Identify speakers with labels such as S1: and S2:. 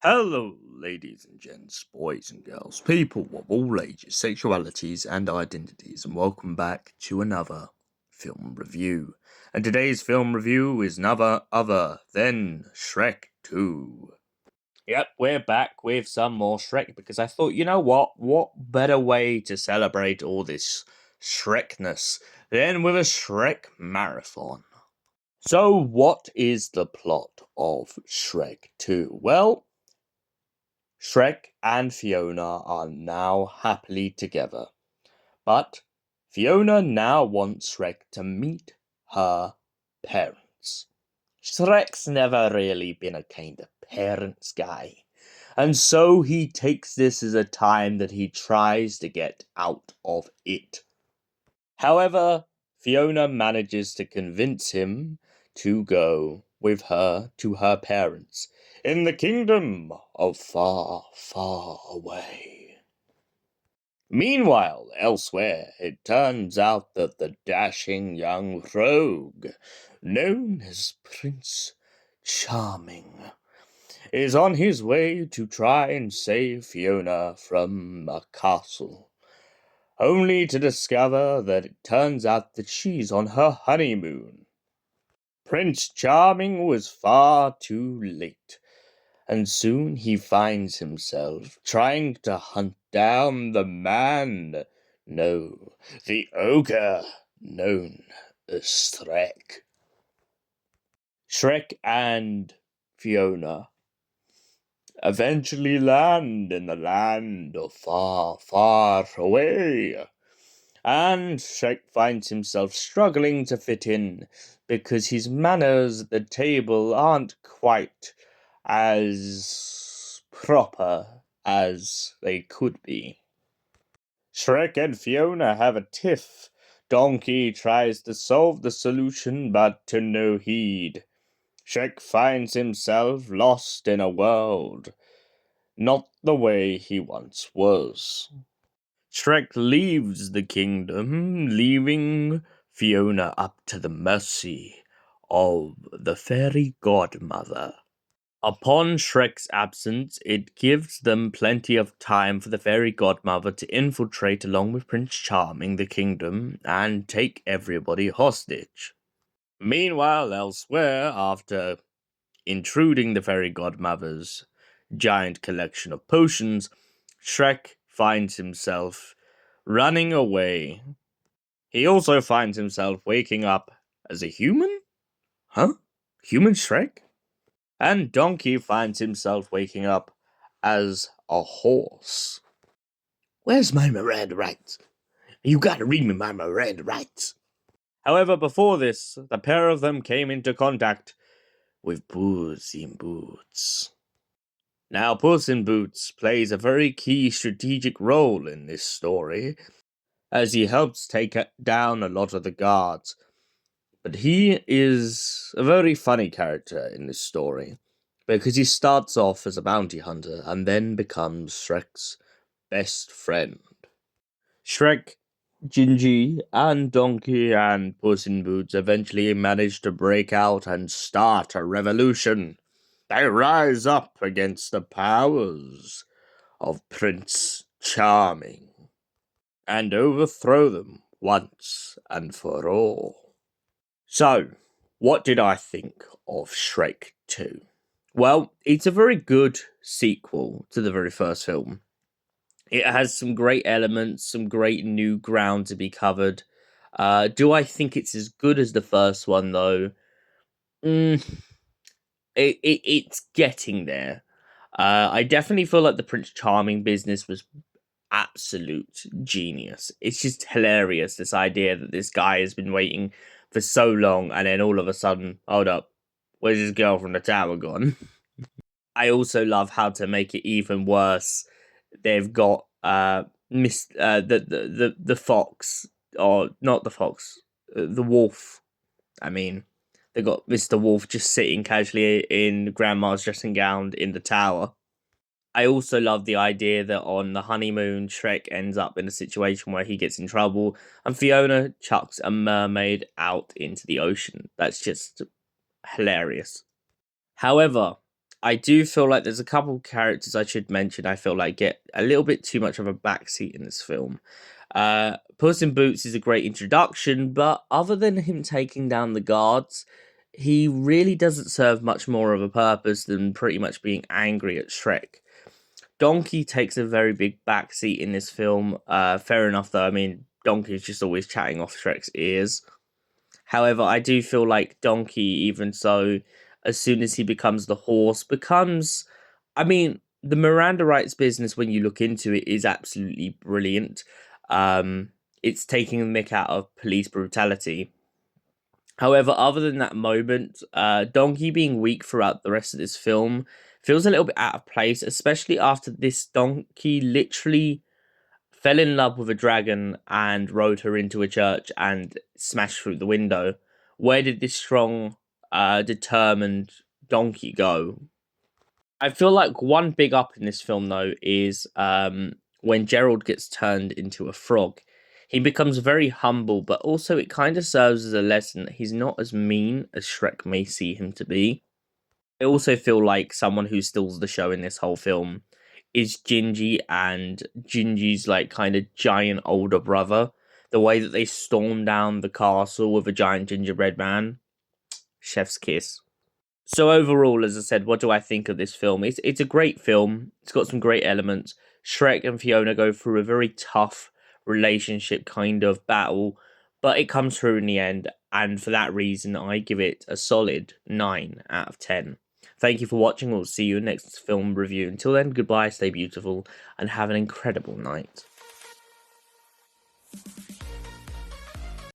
S1: Hello, ladies and gents, boys and girls, people of all ages, sexualities, and identities, and welcome back to another film review. And today's film review is none other than Shrek 2. Yep, we're back with some more Shrek because I thought, you know what? What better way to celebrate all this Shrekness than with a Shrek marathon? So, what is the plot of Shrek 2? Well, Shrek and Fiona are now happily together, but Fiona now wants Shrek to meet her parents. Shrek's never really been a kind of parents guy, and so he takes this as a time that he tries to get out of it. However, Fiona manages to convince him to go with her to her parents in the kingdom of far, far away. Meanwhile, elsewhere, it turns out that the dashing young rogue, known as Prince Charming, is on his way to try and save Fiona from a castle, only to discover that it turns out that she's on her honeymoon. Prince Charming was far too late, and soon he finds himself trying to hunt down the the ogre known as Shrek. Shrek and Fiona eventually land in the land of far, far away. And Shrek finds himself struggling to fit in because his manners at the table aren't quite as proper as they could be. Shrek and Fiona have a tiff. Donkey tries to solve the solution, but to no heed. Shrek finds himself lost in a world not the way he once was. Shrek leaves the kingdom, leaving Fiona up to the mercy of the fairy godmother. Upon Shrek's absence, it gives them plenty of time for the fairy godmother to infiltrate along with Prince Charming the kingdom and take everybody hostage. Meanwhile, elsewhere, after intruding the fairy godmother's giant collection of potions, Shrek finds himself running away. He also finds himself waking up as a human? Huh? Human Shrek? And Donkey finds himself waking up as a horse. Where's my Miranda rights? You gotta read me my Miranda rights. However, before this, the pair of them came into contact with Puss in Boots. Now, Puss in Boots plays a very key strategic role in this story, as he helps take down a lot of the guards. But he is a very funny character in this story, because he starts off as a bounty hunter and then becomes Shrek's best friend. Shrek, Gingy, and Donkey and Puss in Boots eventually manage to break out and start a revolution. They rise up against the powers of Prince Charming and overthrow them once and for all. So, what did I think of Shrek 2? Well, it's a very good sequel to the very first film. It has some great elements, some great new ground to be covered. Do I think it's as good as the first one, though? It's getting there. I definitely feel like the Prince Charming business was absolute genius. It's just hilarious, this idea that this guy has been waiting for so long and then all of a sudden, hold up, where's his girl from the tower gone? I also love how to make it even worse. They've got the fox, or not the fox, the wolf. I mean, They got Mr. Wolf just sitting casually in Grandma's dressing gown in the tower. I also love the idea that on the honeymoon, Shrek ends up in a situation where he gets in trouble and Fiona chucks a mermaid out into the ocean. That's just hilarious. However, I do feel like there's a couple characters I should mention I feel like get a little bit too much of a backseat in this film. Puss in Boots is a great introduction, but other than him taking down the guards, he really doesn't serve much more of a purpose than pretty much being angry at Shrek. Donkey takes a very big backseat in this film. Fair enough, though. I mean, Donkey's just always chatting off Shrek's ears. However, I do feel like Donkey, even so, as soon as he becomes the horse, becomes. I mean, the Miranda rights business, when you look into it, is absolutely brilliant. It's taking the mick out of police brutality. However, other than that moment, Donkey being weak throughout the rest of this film feels a little bit out of place, especially after this Donkey literally fell in love with a dragon and rode her into a church and smashed through the window. Where did this strong, determined Donkey go? I feel like one big up in this film, though, is when Gerald gets turned into a frog. He becomes very humble, but also it kind of serves as a lesson that he's not as mean as Shrek may see him to be. I also feel like someone who steals the show in this whole film is Gingy and Gingy's like kind of giant older brother. The way that they storm down the castle with a giant gingerbread man, chef's kiss. So overall, as I said, what do I think of this film? It's a great film. It's got some great elements. Shrek and Fiona go through a very tough relationship kind of battle, but it comes through in the end. And for that reason, I give it a solid 9 out of 10. Thank you for watching. We'll see you in next film review. Until then, goodbye, stay beautiful, and have an incredible night.